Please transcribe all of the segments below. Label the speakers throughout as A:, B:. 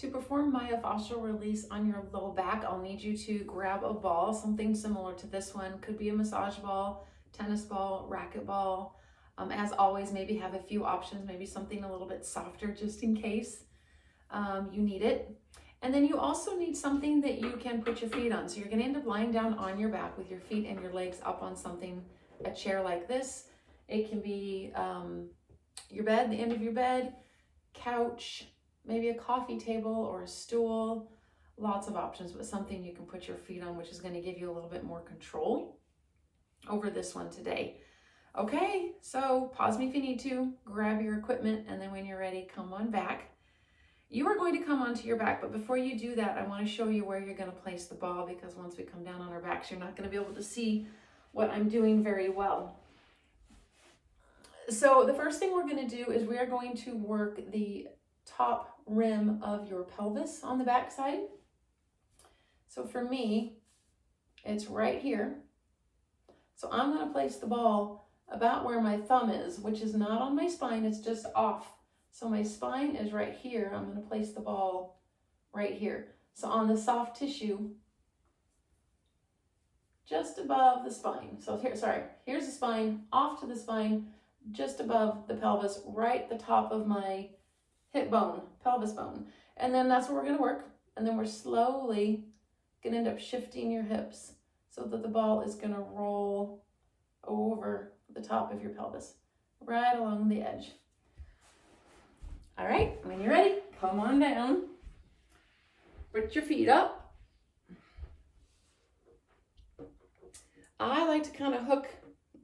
A: To perform myofascial release on your low back, I'll need you to grab a ball, something similar to this one. Could be a massage ball, tennis ball, racket ball. As always, maybe have a few options, maybe something a little bit softer just in case you need it. And then you also need something that you can put your feet on. So you're gonna end up lying down on your back with your feet and your legs up on something, a chair like this. It can be your bed, the end of your bed, couch, maybe a coffee table or a stool, lots of options, but something you can put your feet on, which is going to give you a little bit more control over this one today. Okay, so pause me if you need to, grab your equipment, and then when you're ready, come on back. You are going to come onto your back, but before you do that, I want to show you where you're going to place the ball, because once we come down on our backs, you're not going to be able to see what I'm doing very well. So the first thing we're going to do is we are going to work the top rim of your pelvis on the back side. So for me, it's right here. So I'm going to place the ball about where my thumb is, which is not on my spine, it's just off. So my spine is right here. I'm going to place the ball right here. So on the soft tissue, just above the spine. So here's the spine, off to the spine, just above the pelvis, right at the top of my hip bone, pelvis bone. And then that's where we're going to work. And then we're slowly going to end up shifting your hips so that the ball is going to roll over the top of your pelvis, right along the edge. All right, when you're ready, come on down. Put your feet up. I like to kind of hook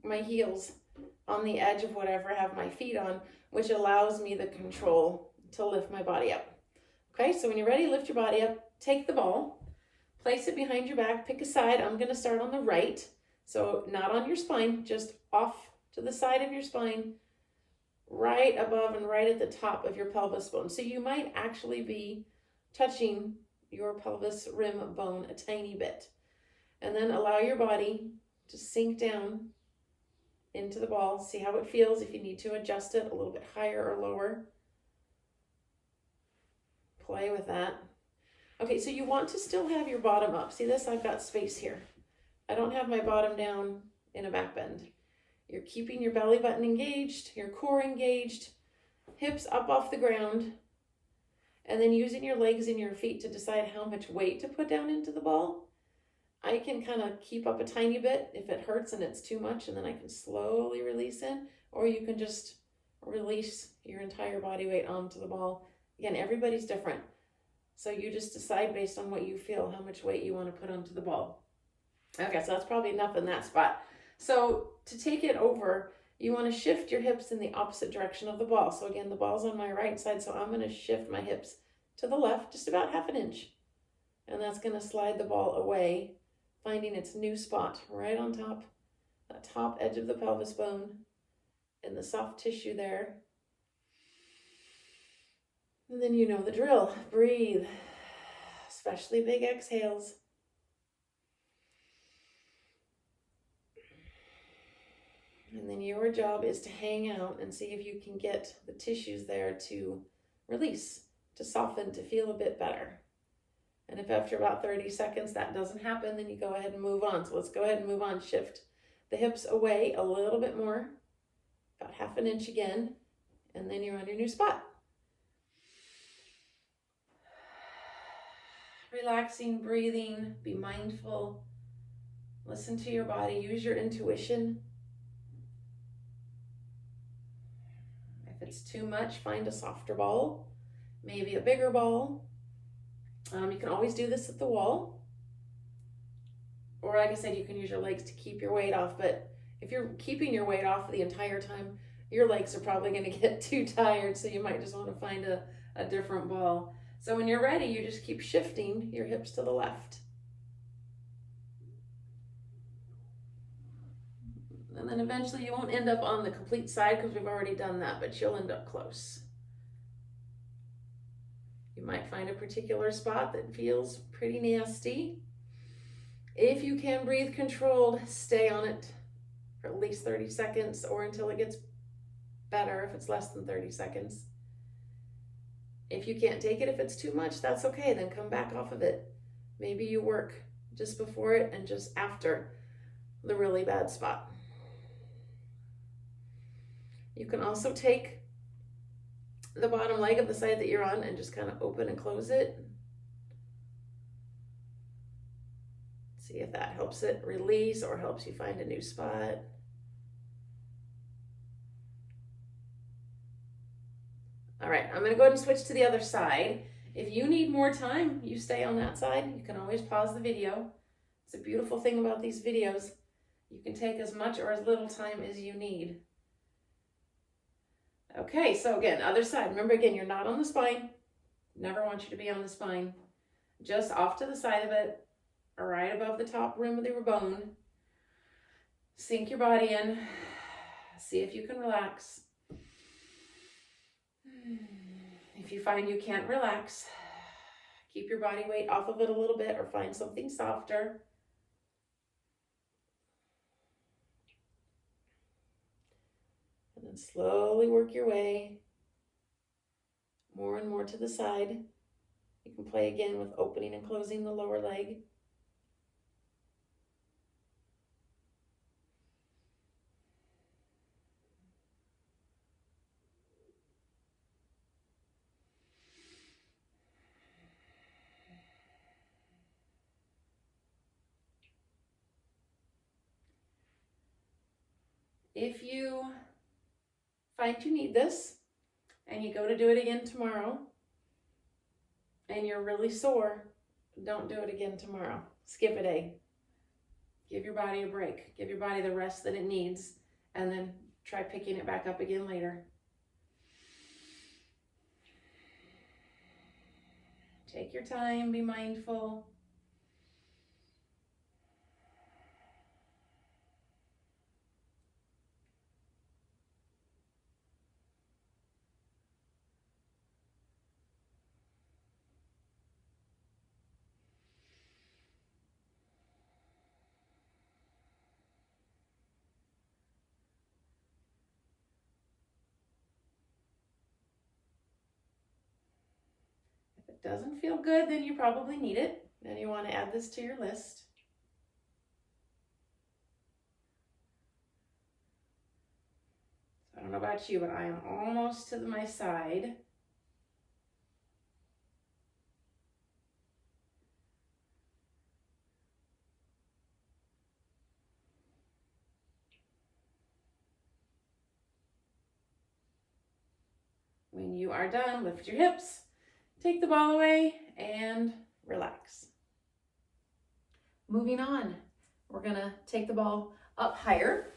A: my heels on the edge of whatever I have my feet on, which allows me the control to lift my body up. Okay, so when you're ready, lift your body up, take the ball, place it behind your back, pick a side. I'm gonna start on the right, so not on your spine, just off to the side of your spine, right above and right at the top of your pelvis bone. So you might actually be touching your pelvis rim bone a tiny bit. And then allow your body to sink down into the ball. See how it feels, if you need to adjust it a little bit higher or lower. Play with that. Okay, so you want to still have your bottom up. See this? I've got space here. I don't have my bottom down in a back bend. You're keeping your belly button engaged, your core engaged, hips up off the ground, and then using your legs and your feet to decide how much weight to put down into the ball. I can kind of keep up a tiny bit if it hurts and it's too much, and then I can slowly release in, or you can just release your entire body weight onto the ball. Again, everybody's different. So you just decide based on what you feel, how much weight you want to put onto the ball. Okay, so that's probably enough in that spot. So to take it over, you want to shift your hips in the opposite direction of the ball. So again, the ball's on my right side, so I'm going to shift my hips to the left, just about half an inch. And that's going to slide the ball away, finding its new spot right on top, that top edge of the pelvis bone, and the soft tissue there. And then you know the drill. Breathe, especially big exhales. And then your job is to hang out and see if you can get the tissues there to release, to soften, to feel a bit better. And if after about 30 seconds that doesn't happen, then you go ahead and move on. So let's go ahead and move on. Shift the hips away a little bit more, about half an inch again, and then you're on your new spot. Relaxing, breathing, be mindful, listen to your body, use your intuition. If it's too much, find a softer ball, maybe a bigger ball. You can always do this at the wall. Or like I said, you can use your legs to keep your weight off, but if you're keeping your weight off the entire time, your legs are probably going to get too tired, so you might just want to find a different ball. So when you're ready, you just keep shifting your hips to the left. And then eventually you won't end up on the complete side because we've already done that, but you'll end up close. You might find a particular spot that feels pretty nasty. If you can breathe controlled, stay on it for at least 30 seconds or until it gets better if it's less than 30 seconds. If you can't take it, if it's too much, that's okay. Then come back off of it. Maybe you work just before it and just after the really bad spot. You can also take the bottom leg of the side that you're on and just kind of open and close it. See if that helps it release or helps you find a new spot. All right, I'm gonna go ahead and switch to the other side. If you need more time, you stay on that side. You can always pause the video. It's a beautiful thing about these videos. You can take as much or as little time as you need. Okay, so again, other side. Remember again, you're not on the spine. Never want you to be on the spine. Just off to the side of it, right above the top rim of your bone. Sink your body in. See if you can relax. If you find you can't relax, keep your body weight off of it a little bit or find something softer. And then slowly work your way more and more to the side. You can play again with opening and closing the lower leg. If you find you need this and you go to do it again tomorrow and you're really sore, don't do it again tomorrow. Skip a day. Give your body a break. Give your body the rest that it needs, and then try picking it back up again later. Take your time, be mindful. Doesn't feel good, then you probably need it. Then you want to add this to your list. So I don't know about you, but I am almost to my side. When you are done, lift your hips. Take the ball away and relax. Moving on, we're gonna take the ball up higher.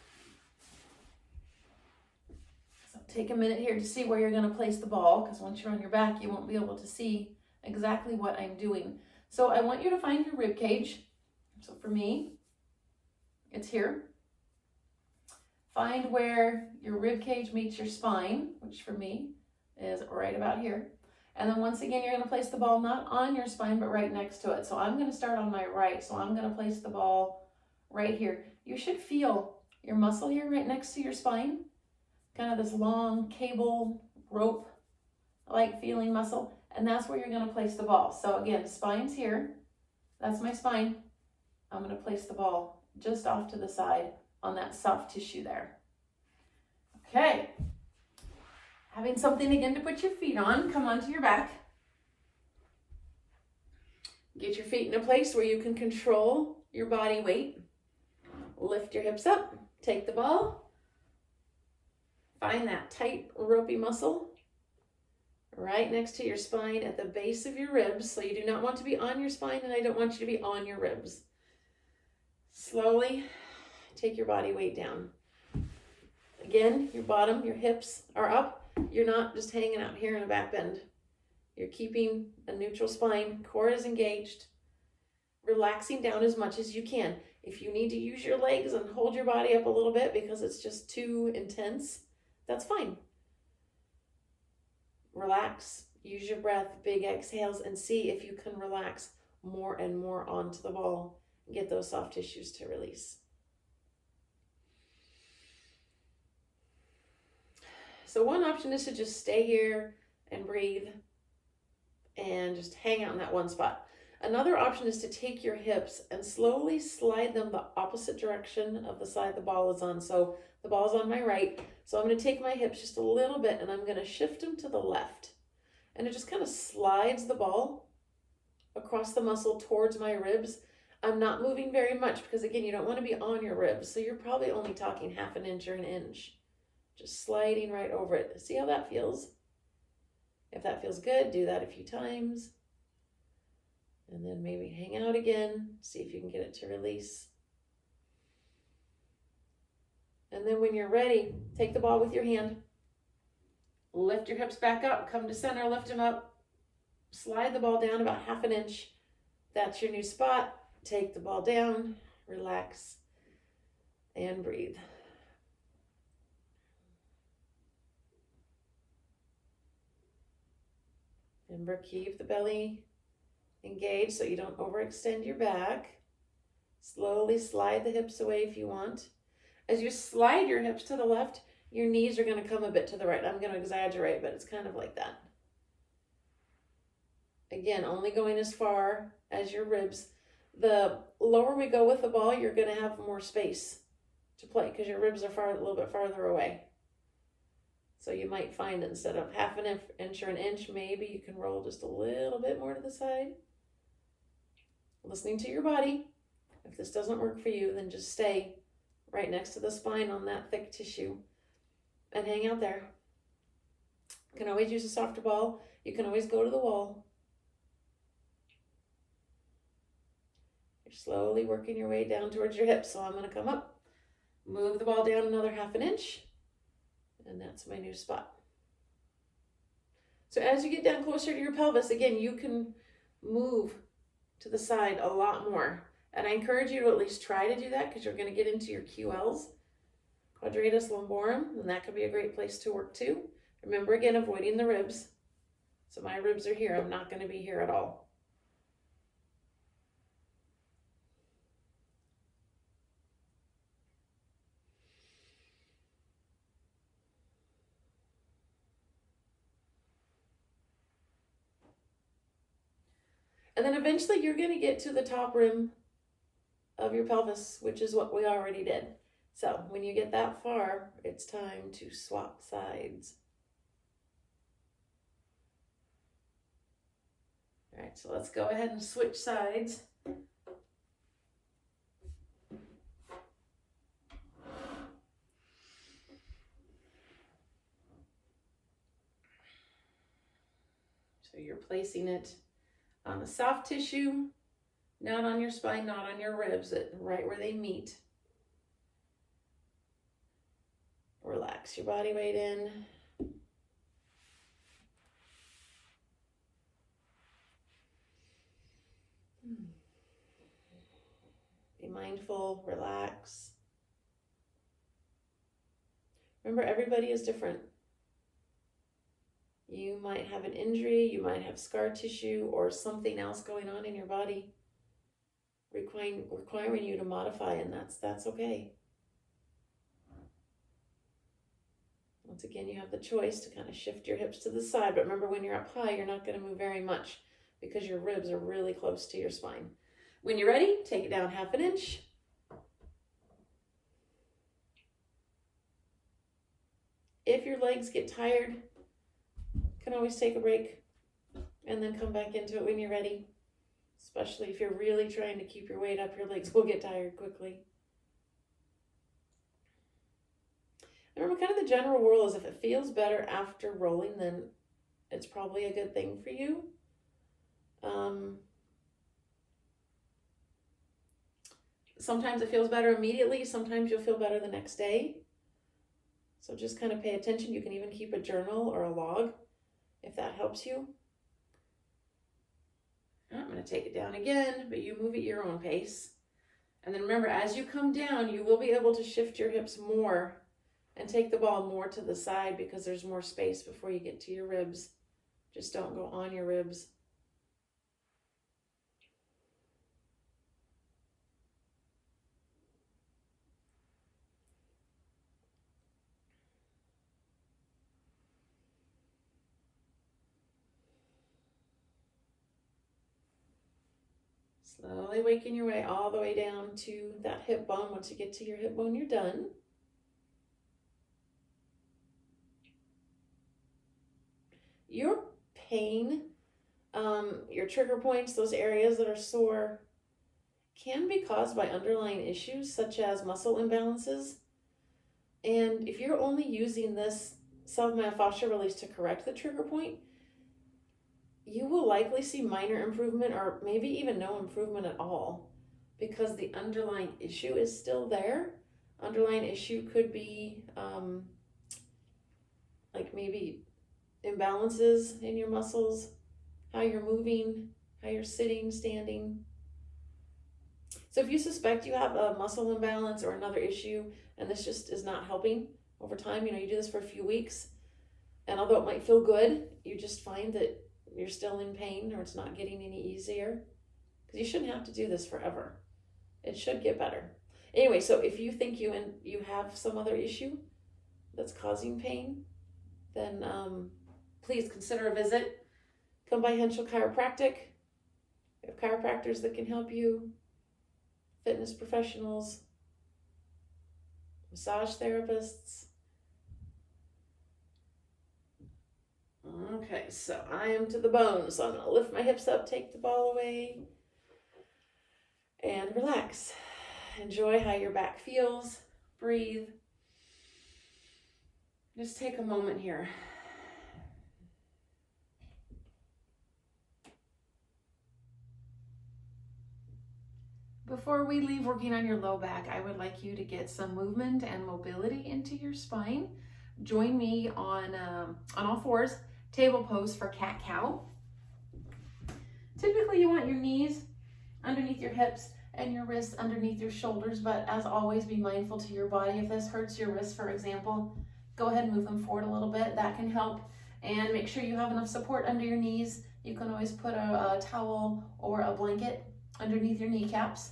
A: So take a minute here to see where you're gonna place the ball, because once you're on your back, you won't be able to see exactly what I'm doing. So I want you to find your rib cage. So for me, it's here. Find where your rib cage meets your spine, which for me is right about here. And then once again, you're going to place the ball not on your spine, but right next to it. So I'm going to start on my right. So I'm going to place the ball right here. You should feel your muscle here right next to your spine. Kind of this long cable rope-like feeling muscle. And that's where you're going to place the ball. So again, spine's here. That's my spine. I'm going to place the ball just off to the side on that soft tissue there. Okay. Having something again to put your feet on, come onto your back. Get your feet in a place where you can control your body weight. Lift your hips up, take the ball. Find that tight, ropey muscle right next to your spine at the base of your ribs. So you do not want to be on your spine, and I don't want you to be on your ribs. Slowly take your body weight down. Again, your bottom, your hips are up. You're not just hanging out here in a back bend. You're keeping a neutral spine. Core is engaged. Relaxing down as much as you can. If you need to use your legs and hold your body up a little bit because it's just too intense, that's fine. Relax. Use your breath, big exhales, and see if you can relax more and more onto the ball and get those soft tissues to release. So one option is to just stay here and breathe. and just hang out in that one spot. Another option is to take your hips and slowly slide them the opposite direction of the side the ball is on. So the ball's on my right. So I'm going to take my hips just a little bit and I'm going to shift them to the left. And it just kind of slides the ball across the muscle towards my ribs. I'm not moving very much because, again, you don't want to be on your ribs. So you're probably only talking half an inch or an inch. Just sliding right over it. See how that feels? If that feels good, do that a few times. And then maybe hang out again. See if you can get it to release. And then when you're ready, take the ball with your hand. Lift your hips back up. Come to center, lift them up. Slide the ball down about half an inch. That's your new spot. Take the ball down, relax, and breathe. Remember, keep the belly engaged so you don't overextend your back. Slowly slide the hips away if you want. As you slide your hips to the left, your knees are going to come a bit to the right. I'm going to exaggerate, but it's kind of like that. Again, only going as far as your ribs. The lower we go with the ball, you're going to have more space to play because your ribs are a little bit farther away. So you might find instead of half an inch or an inch, maybe you can roll just a little bit more to the side. Listening to your body. If this doesn't work for you, then just stay right next to the spine on that thick tissue and hang out there. You can always use a softer ball. You can always go to the wall. You're slowly working your way down towards your hips. So I'm going to come up, move the ball down another half an inch, and that's my new spot. So as you get down closer to your pelvis, again, you can move to the side a lot more. And I encourage you to at least try to do that because you're going to get into your QLs, quadratus lumborum, and that could be a great place to work too. Remember, again, avoiding the ribs. So my ribs are here. I'm not going to be here at all. And then eventually you're going to get to the top rim of your pelvis, which is what we already did. So when you get that far, it's time to swap sides. All right, so let's go ahead and switch sides. So you're placing it on the soft tissue, not on your spine, not on your ribs, right where they meet. Relax your body weight in. Be mindful, relax. Remember, everybody is different. You might have an injury, you might have scar tissue or something else going on in your body requiring you to modify, and that's okay. Once again, you have the choice to kind of shift your hips to the side, but remember, when you're up high, you're not going to move very much because your ribs are really close to your spine. When you're ready, take it down half an inch. If your legs get tired, you can always take a break and then come back into it when you're ready. Especially if you're really trying to keep your weight up, your legs will get tired quickly. Remember, kind of the general rule is if it feels better after rolling, then it's probably a good thing for you. Sometimes it feels better immediately. Sometimes you'll feel better the next day. So just kind of pay attention. You can even keep a journal or a log if that helps you. I'm going to take it down again, but you move at your own pace. And then remember, as you come down, you will be able to shift your hips more and take the ball more to the side because there's more space before you get to your ribs. Just don't go on your ribs. Slowly waking your way all the way down to that hip bone. Once you get to your hip bone, you're done. Your pain, your trigger points, those areas that are sore, can be caused by underlying issues such as muscle imbalances. And if you're only using this self-myofascial release to correct the trigger point, you will likely see minor improvement or maybe even no improvement at all because the underlying issue is still there. Underlying issue could be like maybe imbalances in your muscles, how you're moving, how you're sitting, standing. So if you suspect you have a muscle imbalance or another issue and this just is not helping over time, you do this for a few weeks, and although it might feel good, you just find that you're still in pain or it's not getting any easier, because you shouldn't have to do this forever. It should get better. Anyway, so if you think you have some other issue that's causing pain, then please consider a visit. Come by Henschel Chiropractic. We have chiropractors that can help you, fitness professionals, massage therapists. Okay, so I am to the bone, so I'm going to lift my hips up, take the ball away, and relax. Enjoy how your back feels. Breathe. Just take a moment here. Before we leave working on your low back, I would like you to get some movement and mobility into your spine. Join me on all fours, table pose for cat-cow. Typically you want your knees underneath your hips and your wrists underneath your shoulders, but as always, be mindful to your body. If this hurts your wrists, for example, go ahead and move them forward a little bit. That can help. And make sure you have enough support under your knees. You can always put a towel or a blanket underneath your kneecaps.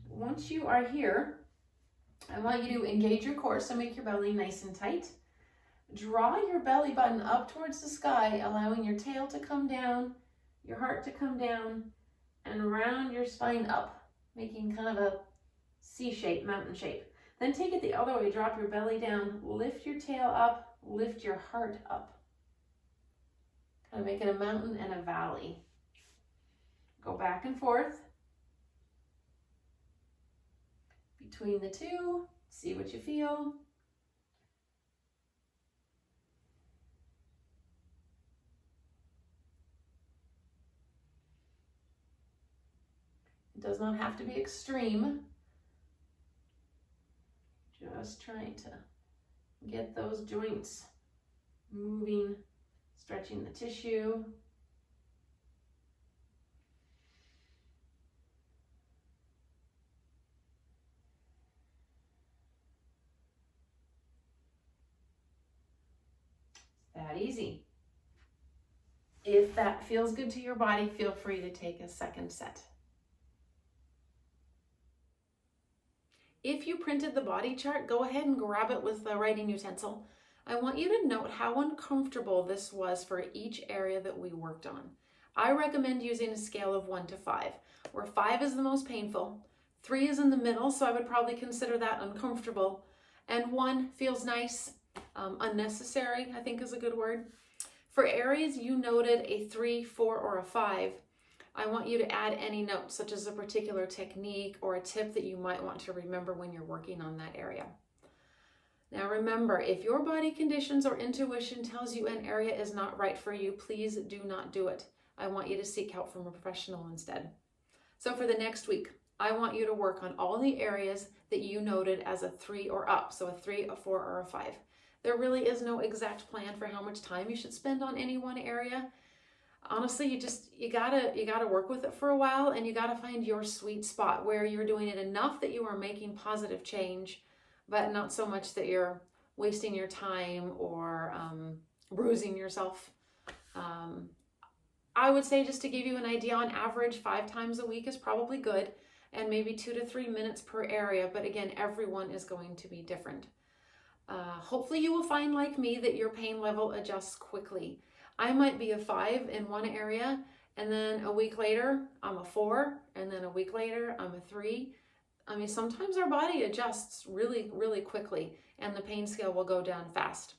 A: Once you are here, I want you to engage your core, so make your belly nice and tight. Draw your belly button up towards the sky, allowing your tail to come down, your heart to come down, and round your spine up, making kind of a C shape, mountain shape. Then take it the other way, drop your belly down, lift your tail up, lift your heart up. Kind of making a mountain and a valley. Go back and forth between the two, see what you feel. It does not have to be extreme. Just trying to get those joints moving, stretching the tissue. That easy. If that feels good to your body, feel free to take a second set. If you printed the body chart, go ahead and grab it with the writing utensil. I want you to note how uncomfortable this was for each area that we worked on. I recommend using a scale of 1 to 5, where 5 is the most painful, 3 is in the middle, so I would probably consider that uncomfortable, and 1 feels nice. Unnecessary, I think, is a good word. For areas you noted a 3, 4, or a 5, I want you to add any notes, such as a particular technique or a tip that you might want to remember when you're working on that area. Now remember, if your body conditions or intuition tells you an area is not right for you, please do not do it. I want you to seek help from a professional instead. So for the next week, I want you to work on all the areas that you noted as a 3 or up, so a 3, a 4, or a 5. There really is no exact plan for how much time you should spend on any one area. Honestly, you gotta work with it for a while, and you gotta find your sweet spot where you're doing it enough that you are making positive change, but not so much that you're wasting your time or bruising yourself. I would say, just to give you an idea, on average 5 times a week is probably good, and maybe 2 to 3 minutes per area, but again, everyone is going to be different. Hopefully you will find, like me, that your pain level adjusts quickly. I might be a 5 in one area And then a week later, I'm a 4. And then a week later, I'm a 3. I mean, sometimes our body adjusts really, really quickly and the pain scale will go down fast.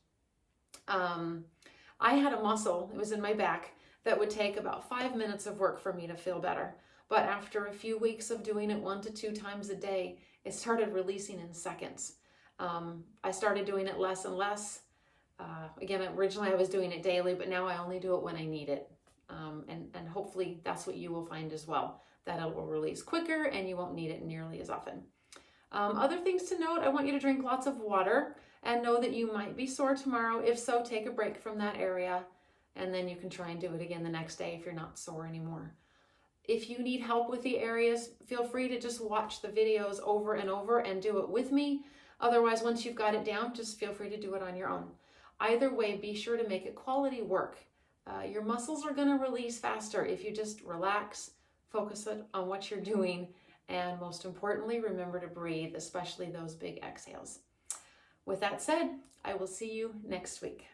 A: I had a muscle, it was in my back, that would take about 5 minutes of work for me to feel better. But after a few weeks of doing it 1 to 2 times a day, it started releasing in seconds. I started doing it less and less. Again, originally I was doing it daily, but now I only do it when I need it. And hopefully that's what you will find as well, that it will release quicker and you won't need it nearly as often. Other things to note, I want you to drink lots of water and know that you might be sore tomorrow. If so, take a break from that area and then you can try and do it again the next day if you're not sore anymore. If you need help with the areas, feel free to just watch the videos over and over and do it with me. Otherwise, once you've got it down, just feel free to do it on your own. Either way, be sure to make it quality work. Your muscles are going to release faster if you just relax, focus on what you're doing, and most importantly, remember to breathe, especially those big exhales. With that said, I will see you next week.